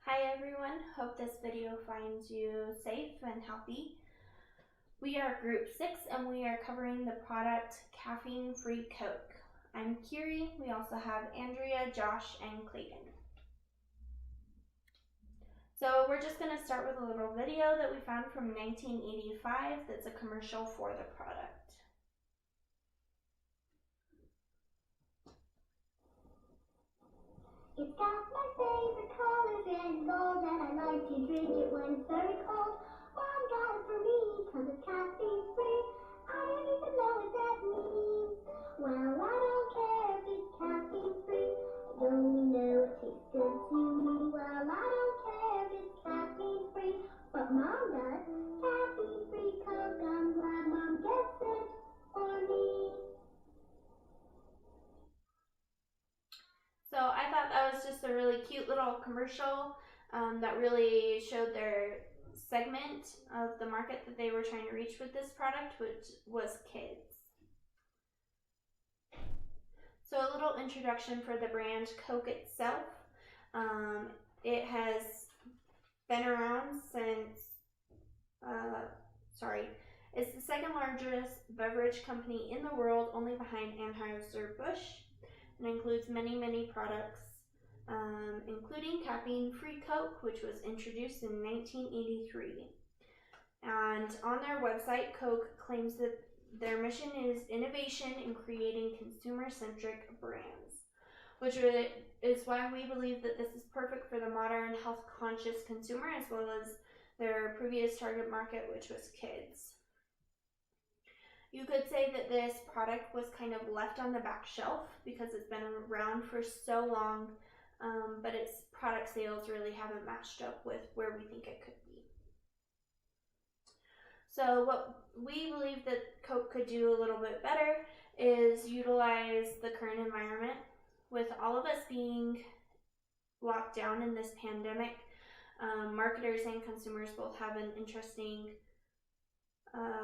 Hi everyone, hope this video finds you safe and healthy. We are group 6 and we are covering the product caffeine-free Coke. I'm Kiri, we also have Andrea, Josh, and Clayton. So we're just going to start with a little video that we found from 1985 that's a commercial for the product. It's got my favorite colors and gold, and I like to drink it when it's very cold. Mom got it for me, 'cause it's caffeine free. I don't even know what that means. Well, I don't care if it's caffeine free. Don't know it tastes good to me. Well, I don't care if it's caffeine free, but Mom does. Caffeine free Coke, I'm glad Mom gets it for me. So I thought that was just a really cute little commercial that really showed their segment of the market that they were trying to reach with this product, which was kids. So a little introduction for the brand Coke itself. It has been around since, it's the second largest beverage company in the world, only behind Anheuser-Busch. It includes many products, including caffeine-free Coke, which was introduced in 1983. And on their website, Coke claims that their mission is innovation in creating consumer-centric brands, which is why we believe that this is perfect for the modern health-conscious consumer, as well as their previous target market, which was kids. You could say that this product was kind of left on the back shelf because it's been around for so long, but its product sales really haven't matched up with where we think it could be. So what we believe that Coke could do a little bit better is utilize the current environment. With all of us being locked down in this pandemic, marketers and consumers both have an interesting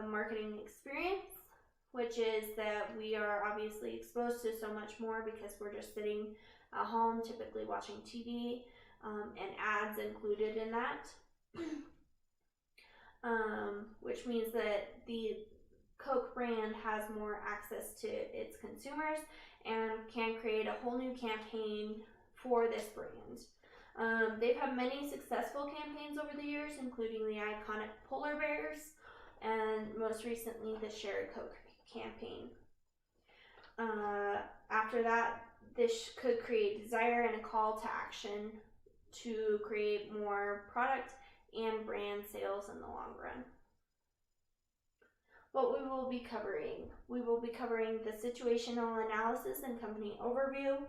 marketing experience, which is that we are obviously exposed to so much more because we're just sitting at home, typically watching TV, and ads included in that. Which means that the Coke brand has more access to its consumers and can create a whole new campaign for this brand. They've had many successful campaigns over the years, including the iconic polar bears and most recently the Share a Coke campaign. After that, this could create desire and a call to action to create more product and brand sales in the long run. What we will be covering the situational analysis and company overview,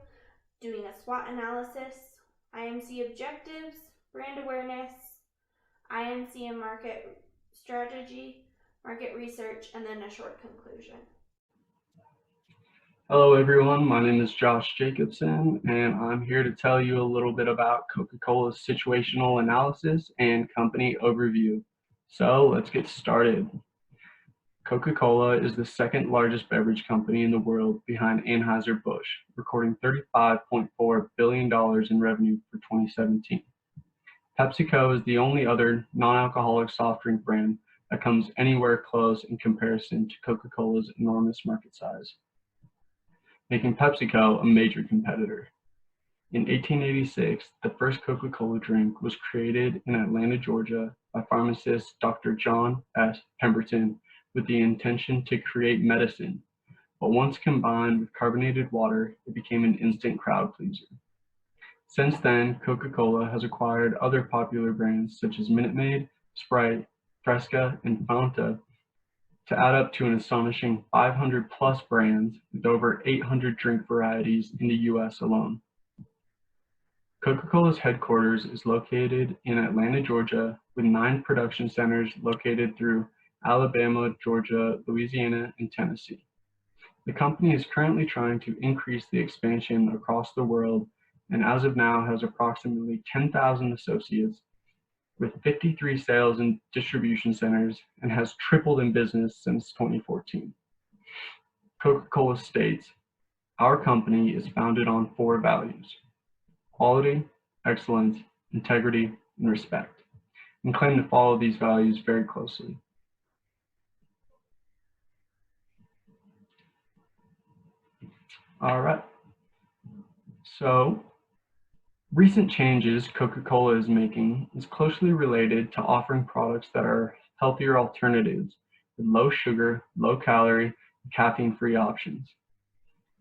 doing a SWOT analysis, IMC Objectives, brand awareness, IMC Market Strategy, market research, and then a short conclusion. Hello everyone, my name is Josh Jacobson, and I'm here to tell you a little bit about Coca-Cola's situational analysis and company overview. So let's get started. Coca-Cola is the second largest beverage company in the world behind Anheuser-Busch, recording $35.4 billion in revenue for 2017. PepsiCo is the only other non-alcoholic soft drink brand that comes anywhere close in comparison to Coca-Cola's enormous market size, making PepsiCo a major competitor. In 1886, the first Coca-Cola drink was created in Atlanta, Georgia by pharmacist Dr. John S. Pemberton with the intention to create medicine, but once combined with carbonated water, it became an instant crowd pleaser. Since then, Coca-Cola has acquired other popular brands such as Minute Maid, Sprite, Fresca, and Fanta to add up to an astonishing 500 plus brands with over 800 drink varieties in the US alone. Coca-Cola's headquarters is located in Atlanta, Georgia, with 9 production centers located through Alabama, Georgia, Louisiana, and Tennessee. The company is currently trying to increase the expansion across the world, and as of now has approximately 10,000 associates with 53 sales and distribution centers, and has tripled in business since 2014. Coca-Cola states, "Our company is founded on 4 values: quality, excellence, integrity, and respect, and claim to follow these values very closely. All right. So, recent changes Coca-Cola is making is closely related to offering products that are healthier alternatives with low sugar, low calorie, and caffeine-free options.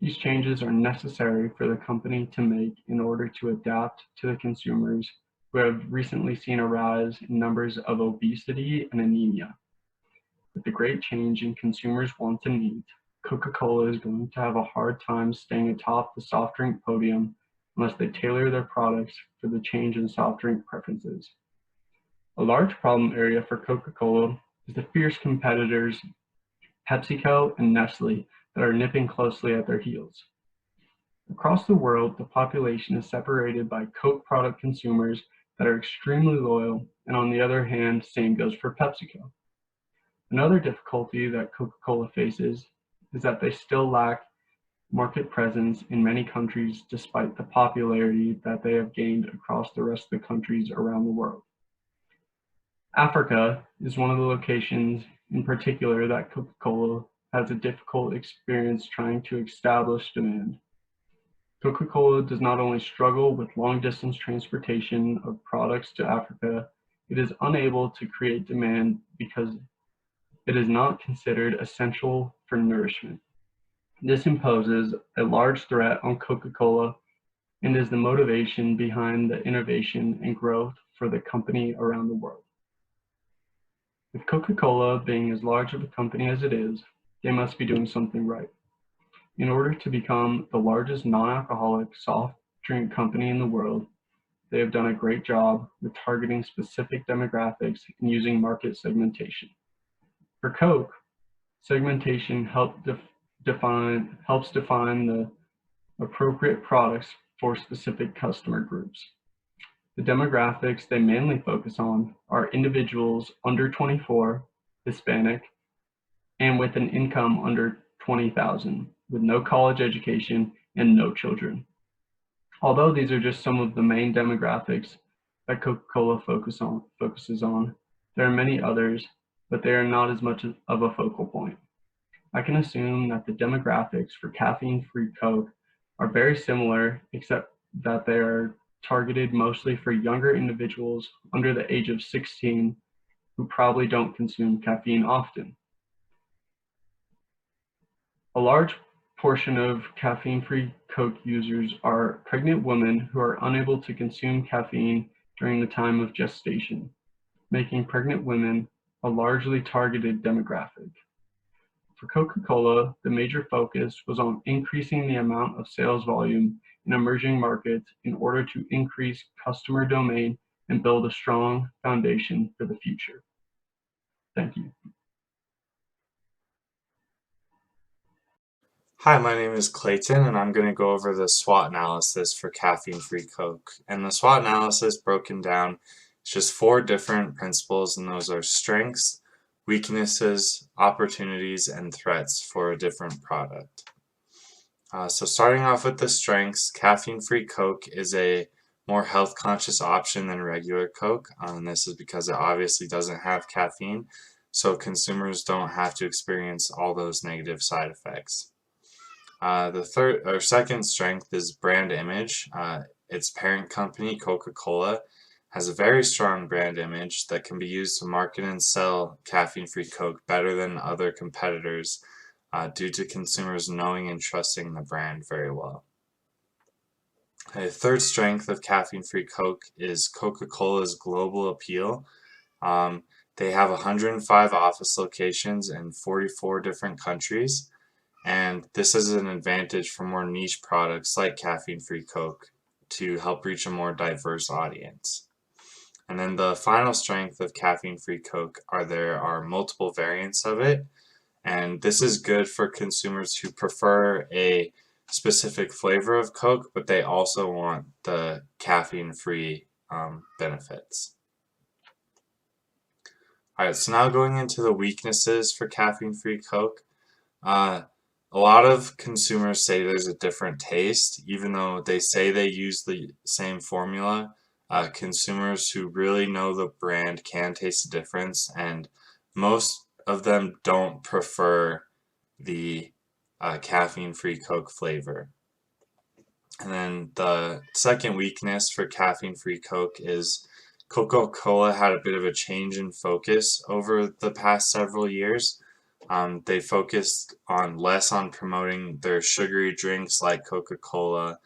These changes are necessary for the company to make in order to adapt to the consumers who have recently seen a rise in numbers of obesity and anemia. With the great change in consumers' wants and needs, Coca-Cola is going to have a hard time staying atop the soft drink podium unless they tailor their products for the change in soft drink preferences. A large problem area for Coca-Cola is the fierce competitors PepsiCo and Nestle that are nipping closely at their heels. Across the world, the population is separated by Coke product consumers that are extremely loyal, and on the other hand, same goes for PepsiCo. Another difficulty that Coca-Cola faces is that they still lack market presence in many countries despite the popularity that they have gained across the rest of the countries around the world. Africa is one of the locations in particular that Coca-Cola has a difficult experience trying to establish demand. Coca-Cola does not only struggle with long-distance transportation of products to Africa, it is unable to create demand because it is not considered essential for nourishment. This imposes a large threat on Coca-Cola and is the motivation behind the innovation and growth for the company around the world. With Coca-Cola being as large of a company as it is, they must be doing something right. In order to become the largest non-alcoholic soft drink company in the world, they have done a great job with targeting specific demographics and using market segmentation. For Coke, segmentation helps define the appropriate products for specific customer groups. The demographics they mainly focus on are individuals under 24, Hispanic, and with an income under $20,000, with no college education and no children. Although these are just some of the main demographics that Coca-Cola focuses on, there are many others, but they are not as much of a focal point. I can assume that the demographics for caffeine-free Coke are very similar, except that they are targeted mostly for younger individuals under the age of 16 who probably don't consume caffeine often. A large portion of caffeine-free Coke users are pregnant women who are unable to consume caffeine during the time of gestation, making pregnant women a largely targeted demographic. For Coca-Cola, the major focus was on increasing the amount of sales volume in emerging markets in order to increase customer domain and build a strong foundation for the future. Thank you. Hi, my name is Clayton, and I'm going to go over the SWOT analysis for caffeine-free Coke. And the SWOT analysis broken down is just 4 different principles, and those are strengths, weaknesses, opportunities, and threats for a different product. So starting off with the strengths, caffeine-free Coke is a more health-conscious option than regular Coke, and this is because it obviously doesn't have caffeine, so consumers don't have to experience all those negative side effects. The second strength is brand image. Its parent company, Coca-Cola, has a very strong brand image that can be used to market and sell caffeine-free Coke better than other competitors due to consumers knowing and trusting the brand very well. A third strength of caffeine-free Coke is Coca-Cola's global appeal. They have 105 office locations in 44 different countries, and this is an advantage for more niche products like caffeine-free Coke to help reach a more diverse audience. And then the final strength of caffeine-free Coke there are multiple variants of it, and this is good for consumers who prefer a specific flavor of Coke, but they also want the caffeine-free benefits. Alright, so now going into the weaknesses for caffeine-free Coke. A lot of consumers say there's a different taste, even though they say they use the same formula. consumers who really know the brand can taste the difference, and most of them don't prefer the caffeine-free Coke flavor. And then the second weakness for caffeine-free Coke is Coca-Cola had a bit of a change in focus over the past several years. They focused less on promoting their sugary drinks like Coca-Cola,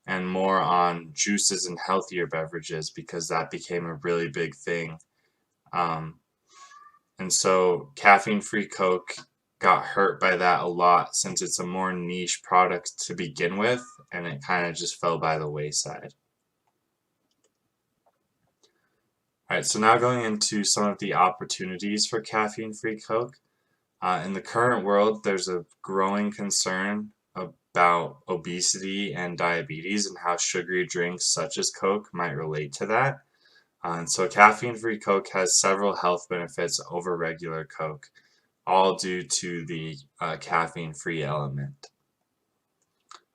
and more on juices and healthier beverages because that became a really big thing. And so caffeine-free Coke got hurt by that a lot since it's a more niche product to begin with, and it kind of just fell by the wayside. Alright, so now going into some of the opportunities for caffeine-free Coke. In the current world, there's a growing concern about obesity and diabetes and how sugary drinks such as Coke might relate to that. And so caffeine-free Coke has several health benefits over regular Coke, all due to the caffeine-free element.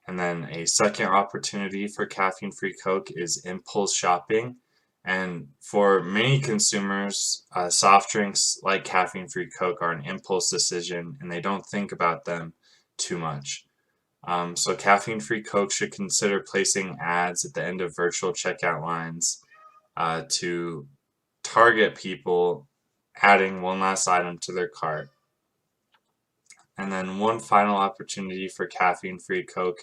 And then a second opportunity for caffeine-free Coke is impulse shopping. And for many consumers, soft drinks like caffeine-free Coke are an impulse decision and they don't think about them too much. So caffeine-free Coke should consider placing ads at the end of virtual checkout lines to target people adding one last item to their cart. And then one final opportunity for caffeine-free Coke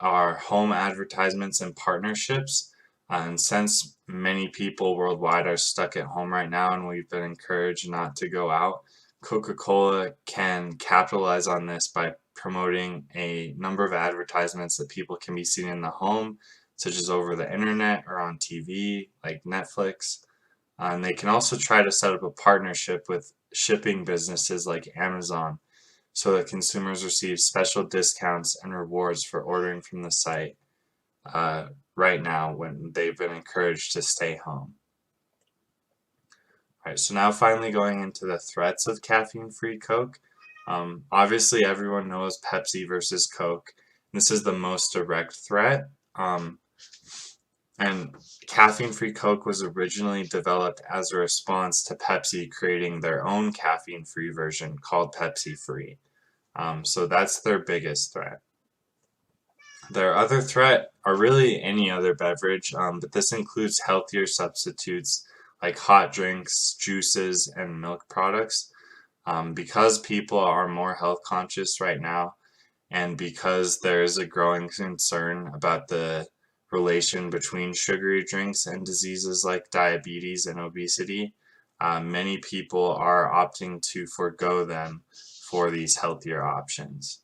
are home advertisements and partnerships. And since many people worldwide are stuck at home right now and we've been encouraged not to go out, Coca-Cola can capitalize on this by promoting a number of advertisements that people can be seen in the home, such as over the internet or on TV, like Netflix. And they can also try to set up a partnership with shipping businesses like Amazon so that consumers receive special discounts and rewards for ordering from the site right now when they've been encouraged to stay home. Alright, so now finally going into the threats of caffeine-free Coke. Obviously everyone knows Pepsi versus Coke. This is the most direct threat. And caffeine-free Coke was originally developed as a response to Pepsi creating their own caffeine-free version called Pepsi Free. So that's their biggest threat. Their other threat are really any other beverage, but this includes healthier substitutes like hot drinks, juices, and milk products. Because people are more health conscious right now, and because there is a growing concern about the relation between sugary drinks and diseases like diabetes and obesity, many people are opting to forego them for these healthier options.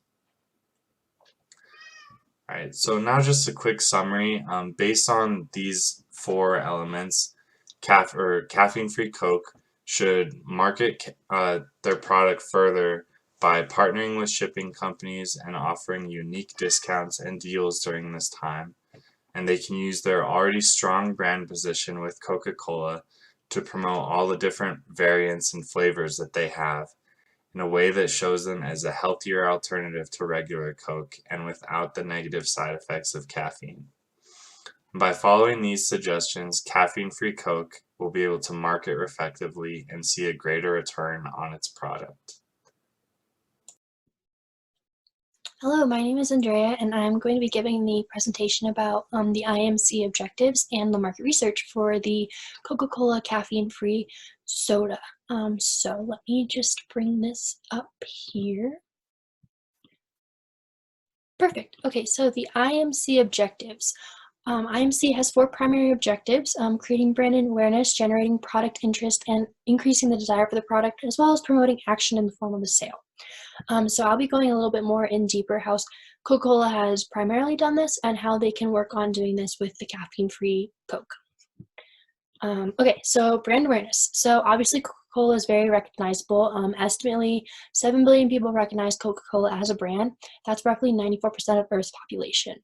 Alright, so now just a quick summary. Based on these four elements, caffeine-free Coke should market their product further by partnering with shipping companies and offering unique discounts and deals during this time. And they can use their already strong brand position with Coca-Cola to promote all the different variants and flavors that they have in a way that shows them as a healthier alternative to regular Coke and without the negative side effects of caffeine. By following these suggestions, caffeine-free Coke will be able to market effectively and see a greater return on its product. Hello, my name is Andrea, and I'm going to be giving the presentation about the IMC objectives and the market research for the Coca-Cola caffeine-free soda. So let me just bring this up here. Perfect. Okay, so the IMC objectives. IMC has four primary objectives: creating brand awareness, generating product interest, and increasing the desire for the product, as well as promoting action in the form of a sale. So I'll be going a little bit more in deeper how Coca-Cola has primarily done this and how they can work on doing this with the caffeine-free Coke. Okay, so brand awareness. So obviously Coca-Cola is very recognizable. Estimately 7 billion people recognize Coca-Cola as a brand. That's roughly 94% of Earth's population.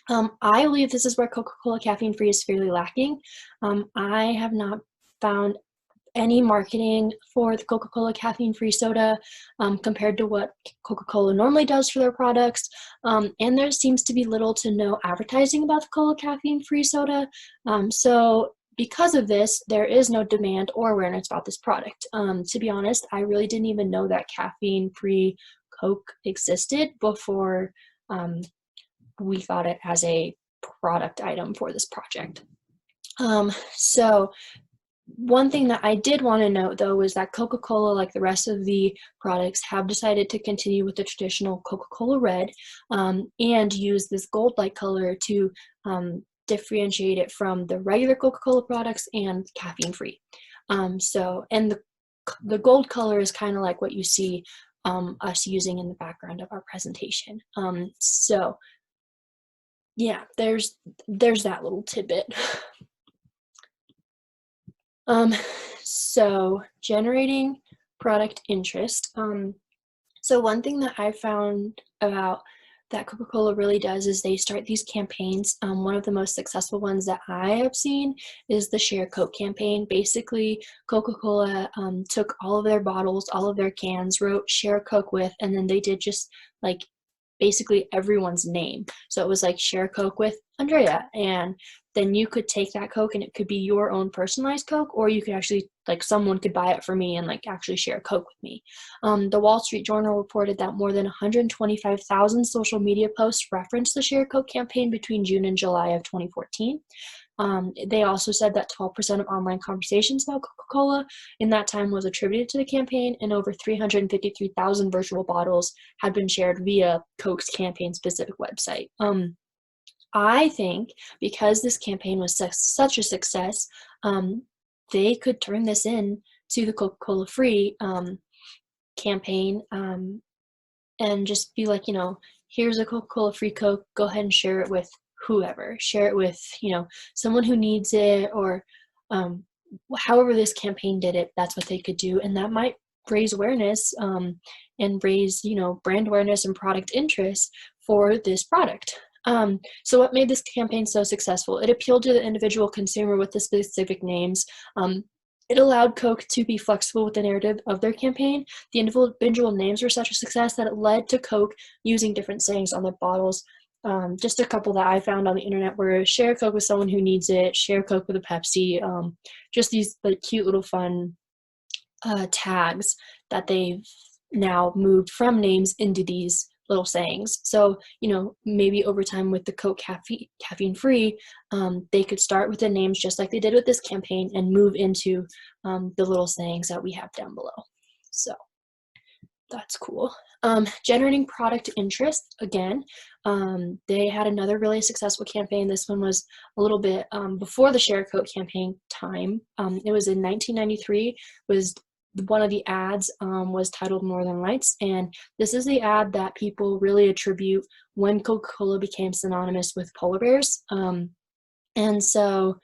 I believe this is where Coca-Cola caffeine-free is fairly lacking. I have not found any marketing for the Coca-Cola caffeine-free soda compared to what Coca-Cola normally does for their products. And there seems to be little to no advertising about the Cola caffeine-free soda. So because of this, there is no demand or awareness about this product. To be honest, I really didn't even know that caffeine-free Coke existed before we got it as a product item for this project. So one thing that I did want to note, though, is that Coca-Cola, like the rest of the products, have decided to continue with the traditional Coca-Cola red and use this gold-like color to differentiate it from the regular Coca-Cola products and caffeine-free. And the gold color is kind of like what you see us using in the background of our presentation. So yeah, there's that little tidbit. So generating product interest. So one thing that I found about that Coca-Cola really does is they start these campaigns. One of the most successful ones that I have seen is the Share Coke campaign. Basically, Coca-Cola took all of their bottles, all of their cans, wrote Share Coke with, and then they did just like basically everyone's name. So it was like Share Coke with Andrea, and then you could take that Coke and it could be your own personalized Coke, or you could actually, like, someone could buy it for me and like actually share Coke with me. The Wall Street Journal reported that more than 125,000 social media posts referenced the Share Coke campaign between June and July of 2014. They also said that 12% of online conversations about Coca-Cola in that time was attributed to the campaign, and over 353,000 virtual bottles had been shared via Coke's campaign-specific website. I think because this campaign was such a success, they could turn this in to the Coca-Cola free campaign and just be like, here's a Coca-Cola free Coke, go ahead and share it with whoever. Share it with, someone who needs it, or however this campaign did it, that's what they could do. And that might raise awareness and raise, brand awareness and product interest for this product. So what made this campaign so successful? It appealed to the individual consumer with the specific names. It allowed Coke to be flexible with the narrative of their campaign. The individual names were such a success that it led to Coke using different sayings on their bottles. Just a couple that I found on the internet were Share Coke with someone who needs it, Share Coke with a Pepsi, just these like cute little fun tags that they've now moved from names into these little sayings. So, maybe over time with the Coke caffeine free, they could start with the names just like they did with this campaign and move into the little sayings that we have down below. So that's cool. Generating product interest, again, they had another really successful campaign. This one was a little bit before the Share Coke campaign time. It was in 1993, was one of the ads was titled Northern Lights, and this is the ad that people really attribute when Coca-Cola became synonymous with polar bears. And so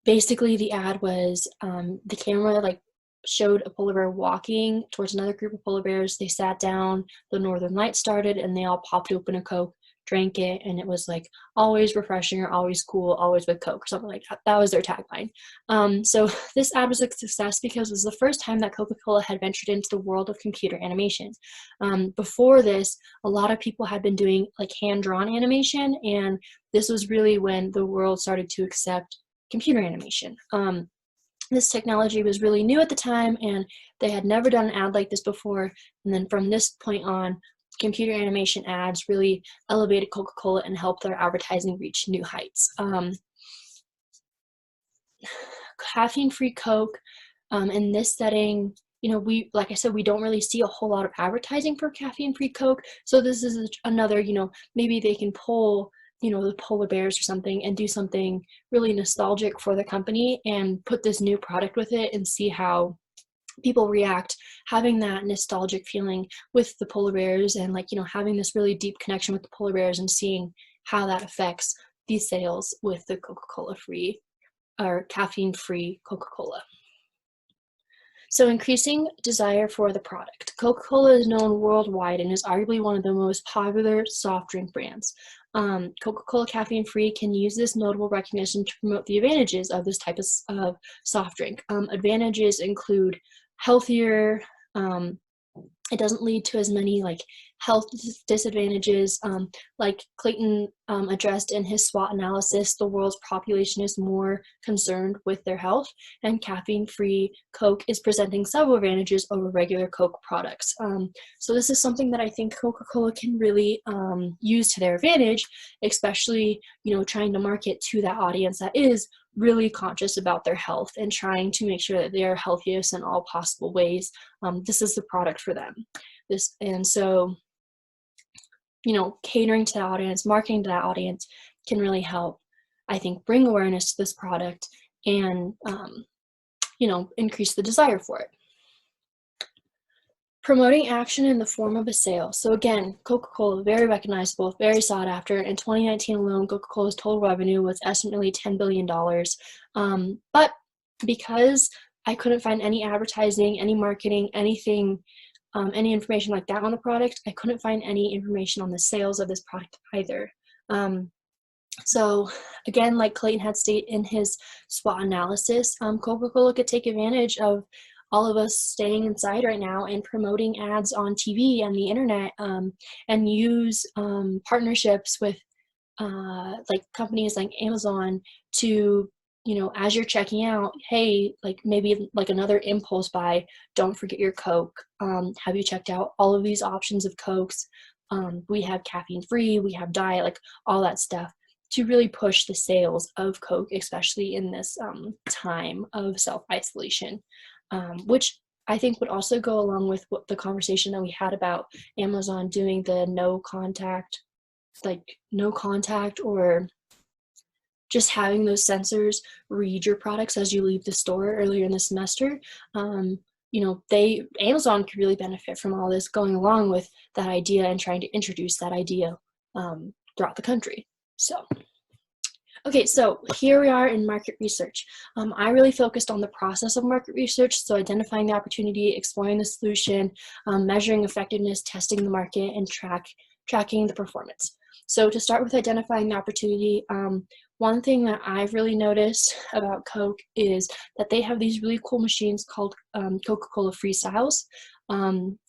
basically the ad was the camera showed a polar bear walking towards another group of polar bears. They sat down, the Northern Lights started, and they all popped open a Coke, drank it, and it was like always refreshing or always cool, always with Coke, or something like that. That was their tagline. So this ad was a success because it was the first time that Coca-Cola had ventured into the world of computer animation. Before this, a lot of people had been doing like hand-drawn animation, and this was really when the world started to accept computer animation. This technology was really new at the time, and they had never done an ad like this before. And then from this point on, computer animation ads really elevated Coca-Cola and helped their advertising reach new heights. Caffeine-free Coke, in this setting, like I said, we don't really see a whole lot of advertising for caffeine-free Coke. So this is another, maybe they can pull the polar bears or something and do something really nostalgic for the company and put this new product with it and see how people react, having that nostalgic feeling with the polar bears and having this really deep connection with the polar bears and seeing how that affects these sales with the Coca-Cola free or caffeine free Coca-Cola. So increasing desire for the product. Coca-Cola is known worldwide and is arguably one of the most popular soft drink brands. Coca-Cola caffeine-free can use this notable recognition to promote the advantages of this type of soft drink. Advantages include healthier, it doesn't lead to as many like health disadvantages. Like Clayton addressed in his SWOT analysis, the world's population is more concerned with their health, and caffeine-free Coke is presenting several advantages over regular Coke products. So this is something that I think Coca-Cola can really use to their advantage, especially, trying to market to that audience that is really conscious about their health and trying to make sure that they are healthiest in all possible ways. This is the product for them. So catering to that audience, marketing to that audience can really help, I think, bring awareness to this product and, increase the desire for it. Promoting action in the form of a sale. So again, Coca-Cola, very recognizable, very sought after. In 2019 alone, Coca-Cola's total revenue was estimately $10 billion. But because I couldn't find any advertising, any marketing, anything, any information like that on the product, I couldn't find any information on the sales of this product either. So again, like Clayton had stated in his SWOT analysis, Coca-Cola could take advantage of all of us staying inside right now and promoting ads on TV and the internet, and use partnerships with like companies like Amazon to, as you're checking out, hey, like maybe like another impulse buy, don't forget your Coke. Have you checked out all of these options of Cokes? We have caffeine free, we have diet, like all that stuff, to really push the sales of Coke, especially in this time of self-isolation. Which I think would also go along with the conversation that we had about Amazon doing the no contact, or just having those sensors read your products as you leave the store earlier in the semester. Amazon could really benefit from all this, going along with that idea and trying to introduce that idea throughout the country. Okay, so here we are in market research. I really focused on the process of market research, so identifying the opportunity, exploring the solution, measuring effectiveness, testing the market, and tracking the performance. So to start with identifying the opportunity, one thing that I've really noticed about Coke is that they have these really cool machines called Coca-Cola Freestyles.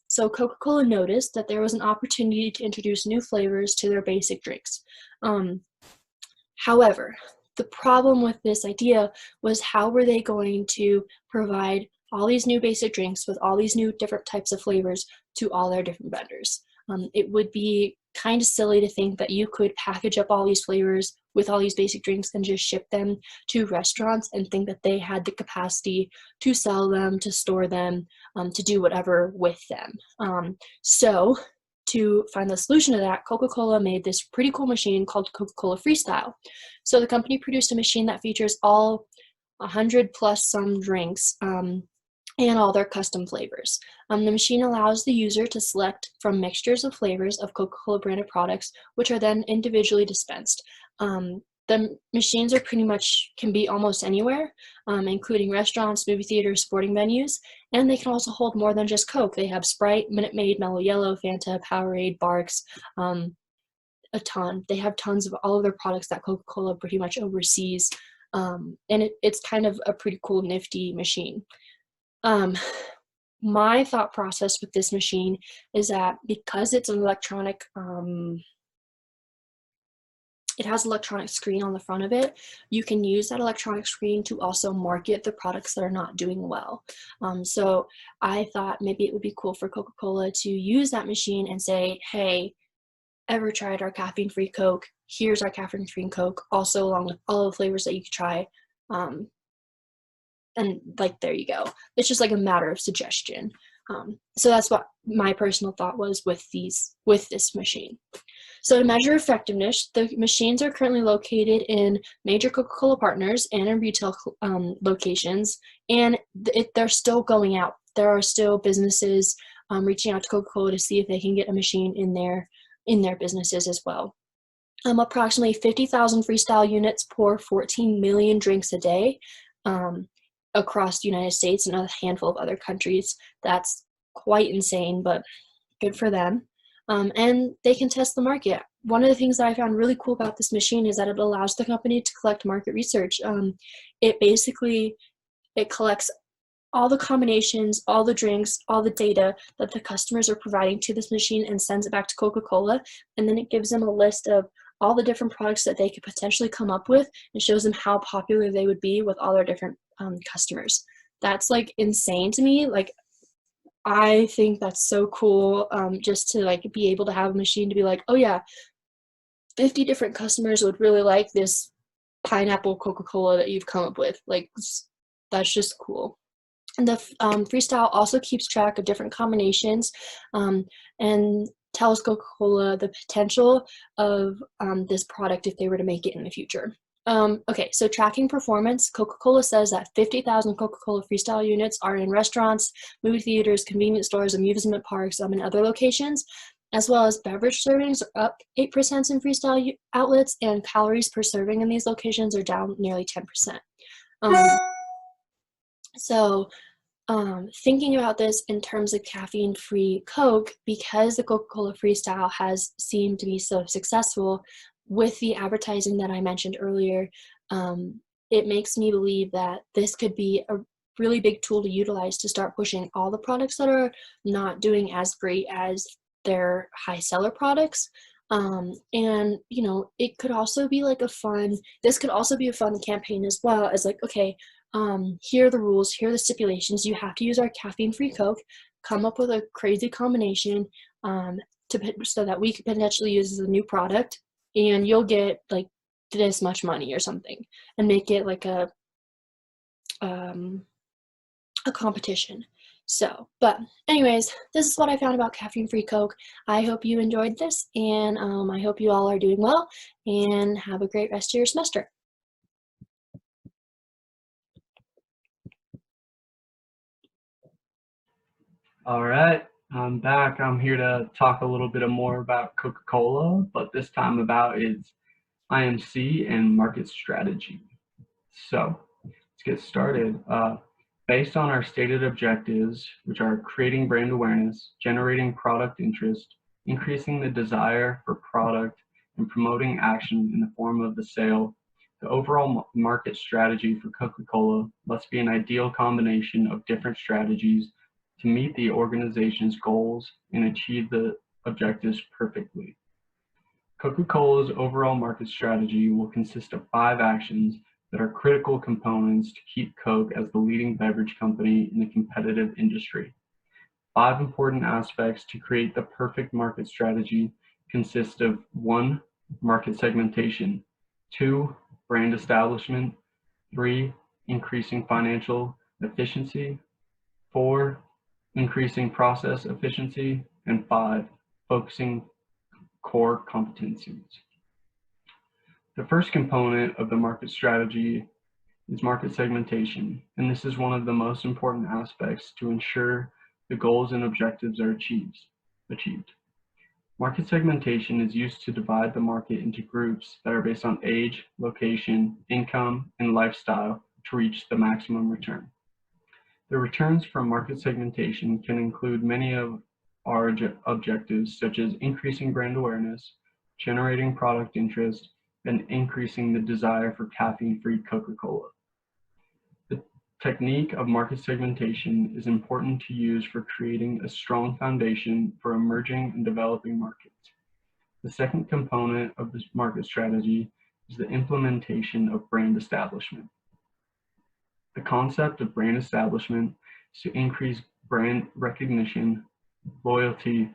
So Coca-Cola noticed that there was an opportunity to introduce new flavors to their basic drinks. However, the problem with this idea was, how were they going to provide all these new basic drinks with all these new different types of flavors to all their different vendors? It would be kind of silly to think that you could package up all these flavors with all these basic drinks and just ship them to restaurants and think that they had the capacity to sell them, to store them, to do whatever with them. So to find the solution to that, Coca-Cola made this pretty cool machine called Coca-Cola Freestyle. So the company produced a machine that features all 100 plus some drinks and all their custom flavors. The machine allows the user to select from mixtures of flavors of Coca-Cola branded products, which are then individually dispensed. The machines are can be almost anywhere, including restaurants, movie theaters, sporting venues, and they can also hold more than just Coke. They have Sprite, Minute Maid, Mellow Yellow, Fanta, Powerade, Barks, a ton. They have tons of all of their products that Coca-Cola pretty much oversees, and it's kind of a pretty cool, nifty machine. My thought process with this machine is that because it's an electronic, it has an electronic screen on the front of it, you can use that electronic screen to also market the products that are not doing well. So I thought maybe it would be cool for Coca-Cola to use that machine and say, hey, ever tried our caffeine-free Coke? Here's our caffeine-free Coke, also along with all the flavors that you could try. And there you go. It's just like a matter of suggestion. So that's what my personal thought was with this machine. So to measure effectiveness, the machines are currently located in major Coca-Cola partners and in retail locations, and they're still going out. There are still businesses reaching out to Coca-Cola to see if they can get a machine in their businesses as well. Approximately 50,000 freestyle units pour 14 million drinks a day. across the United States and a handful of other countries. That's quite insane, but good for them. And they can test the market. One of the things that I found really cool about this machine is that it allows the company to collect market research. It collects all the combinations, all the drinks, all the data that the customers are providing to this machine and sends it back to Coca-Cola. And then it gives them a list of all the different products that they could potentially come up with and shows them how popular they would be with all their different customers. That's like insane to me. Like, I think that's so cool, just to like be able to have a machine to be like, oh yeah, 50 different customers would really like this pineapple Coca-Cola that you've come up with. Like, that's just cool. And the Freestyle also keeps track of different combinations and tells Coca-Cola the potential of this product if they were to make it in the future. Okay, so tracking performance, Coca-Cola says that 50,000 Coca-Cola Freestyle units are in restaurants, movie theaters, convenience stores, amusement parks, and other locations, as well as beverage servings are up 8% in Freestyle outlets, and calories per serving in these locations are down nearly 10%. Thinking about this in terms of caffeine-free Coke, because the Coca-Cola Freestyle has seemed to be so successful with the advertising that I mentioned earlier, it makes me believe that this could be a really big tool to utilize to start pushing all the products that are not doing as great as their high seller products. And you know, it could also be like this could also be a fun campaign as well, as like, okay, here are the rules, here are the stipulations, you have to use our caffeine-free Coke, come up with a crazy combination so that we could potentially use as a new product, and you'll get like this much money or something, and make it like a competition. So, but anyways, this is what I found about caffeine-free Coke. I hope you enjoyed this, and I hope you all are doing well, and have a great rest of your semester. All right, I'm back. I'm here to talk a little bit more about Coca-Cola, but this time about its IMC and market strategy. So let's get started. Based on our stated objectives, which are creating brand awareness, generating product interest, increasing the desire for product, and promoting action in the form of the sale, the overall market strategy for Coca-Cola must be an ideal combination of different strategies to meet the organization's goals and achieve the objectives perfectly. Coca-Cola's overall market strategy will consist of 5 actions that are critical components to keep Coke as the leading beverage company in the competitive industry. 5 important aspects to create the perfect market strategy consist of 1. Market segmentation, 2. Brand establishment, 3. Increasing financial efficiency, 4. Increasing process efficiency, and 5. Focusing core competencies. The first component of the market strategy is market segmentation, and this is one of the most important aspects to ensure the goals and objectives are achieved. Market segmentation is used to divide the market into groups that are based on age, location, income, and lifestyle to reach the maximum return. The returns from market segmentation can include many of our objectives, such as increasing brand awareness, generating product interest, and increasing the desire for caffeine-free Coca-Cola. The technique of market segmentation is important to use for creating a strong foundation for emerging and developing markets. The second component of this market strategy is the implementation of brand establishment. The concept of brand establishment is to increase brand recognition, loyalty,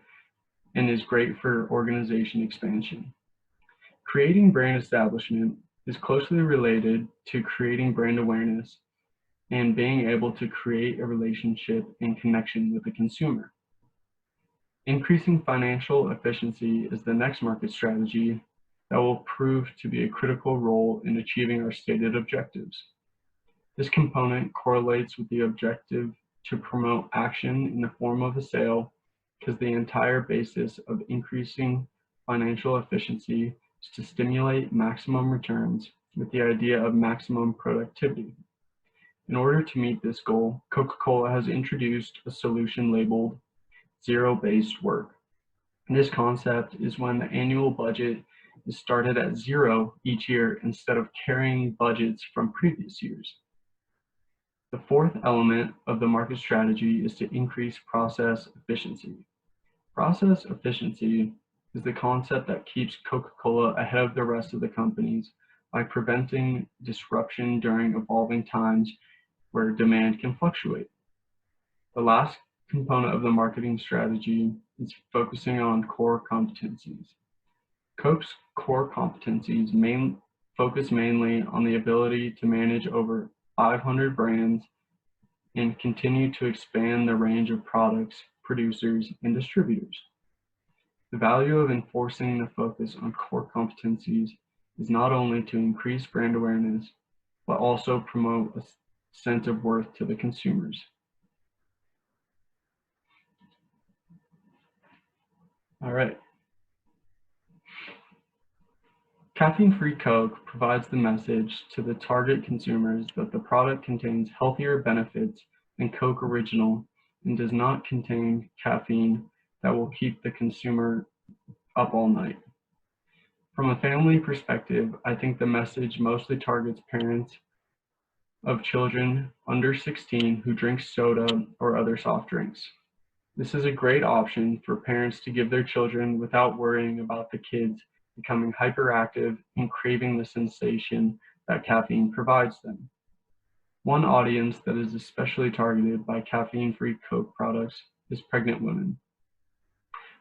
and is great for organization expansion. Creating brand establishment is closely related to creating brand awareness and being able to create a relationship and connection with the consumer. Increasing financial efficiency is the next market strategy that will prove to be a critical role in achieving our stated objectives. This component correlates with the objective to promote action in the form of a sale, because the entire basis of increasing financial efficiency is to stimulate maximum returns with the idea of maximum productivity. In order to meet this goal, Coca-Cola has introduced a solution labeled zero-based work. And this concept is when the annual budget is started at zero each year instead of carrying budgets from previous years. The fourth element of the market strategy is to increase process efficiency. Process efficiency is the concept that keeps Coca-Cola ahead of the rest of the companies by preventing disruption during evolving times where demand can fluctuate. The last component of the marketing strategy is focusing on core competencies. Coke's core competencies focus mainly on the ability to manage over 500 brands and continue to expand the range of products, producers, and distributors. The value of enforcing the focus on core competencies is not only to increase brand awareness, but also promote a sense of worth to the consumers. All right. Caffeine-free Coke provides the message to the target consumers that the product contains healthier benefits than Coke Original and does not contain caffeine that will keep the consumer up all night. From a family perspective, I think the message mostly targets parents of children under 16 who drink soda or other soft drinks. This is a great option for parents to give their children without worrying about the kids becoming hyperactive and craving the sensation that caffeine provides them. One audience that is especially targeted by caffeine-free Coke products is pregnant women.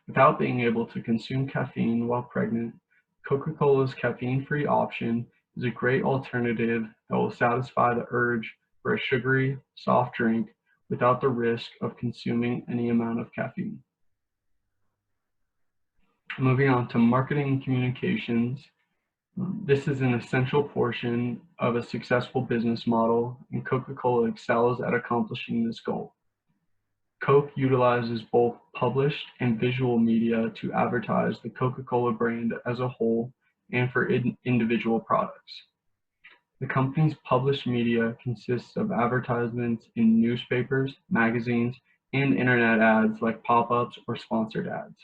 Without being able to consume caffeine while pregnant, Coca-Cola's caffeine-free option is a great alternative that will satisfy the urge for a sugary, soft drink without the risk of consuming any amount of caffeine. Moving on to marketing communications. This is an essential portion of a successful business model, and Coca-Cola excels at accomplishing this goal. Coke utilizes both published and visual media to advertise the Coca-Cola brand as a whole and for individual products. The company's published media consists of advertisements in newspapers, magazines, and internet ads like pop-ups or sponsored ads.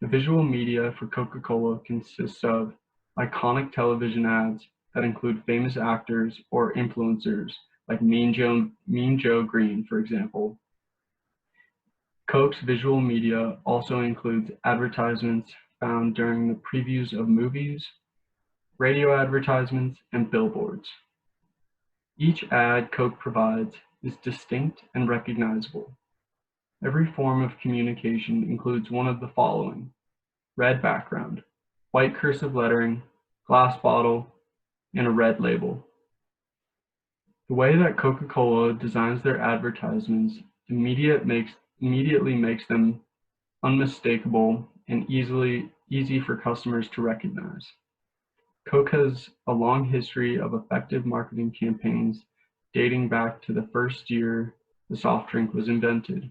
The visual media for Coca-Cola consists of iconic television ads that include famous actors or influencers like Mean Joe Green, for example. Coke's visual media also includes advertisements found during the previews of movies, radio advertisements, and billboards. Each ad Coke provides is distinct and recognizable. Every form of communication includes one of the following: red background, white cursive lettering, glass bottle, and a red label. The way that Coca-Cola designs their advertisements immediately makes them unmistakable and easy for customers to recognize. Coke has a long history of effective marketing campaigns dating back to the first year the soft drink was invented.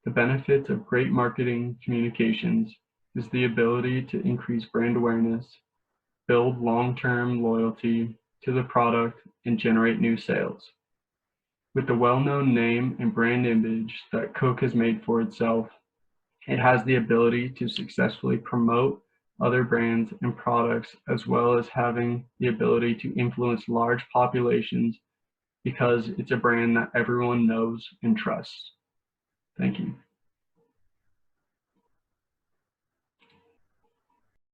The benefits of great marketing communications is the ability to increase brand awareness, build long-term loyalty to the product, and generate new sales. With the well-known name and brand image that Coke has made for itself, it has the ability to successfully promote other brands and products, as well as having the ability to influence large populations because it's a brand that everyone knows and trusts. Thank you.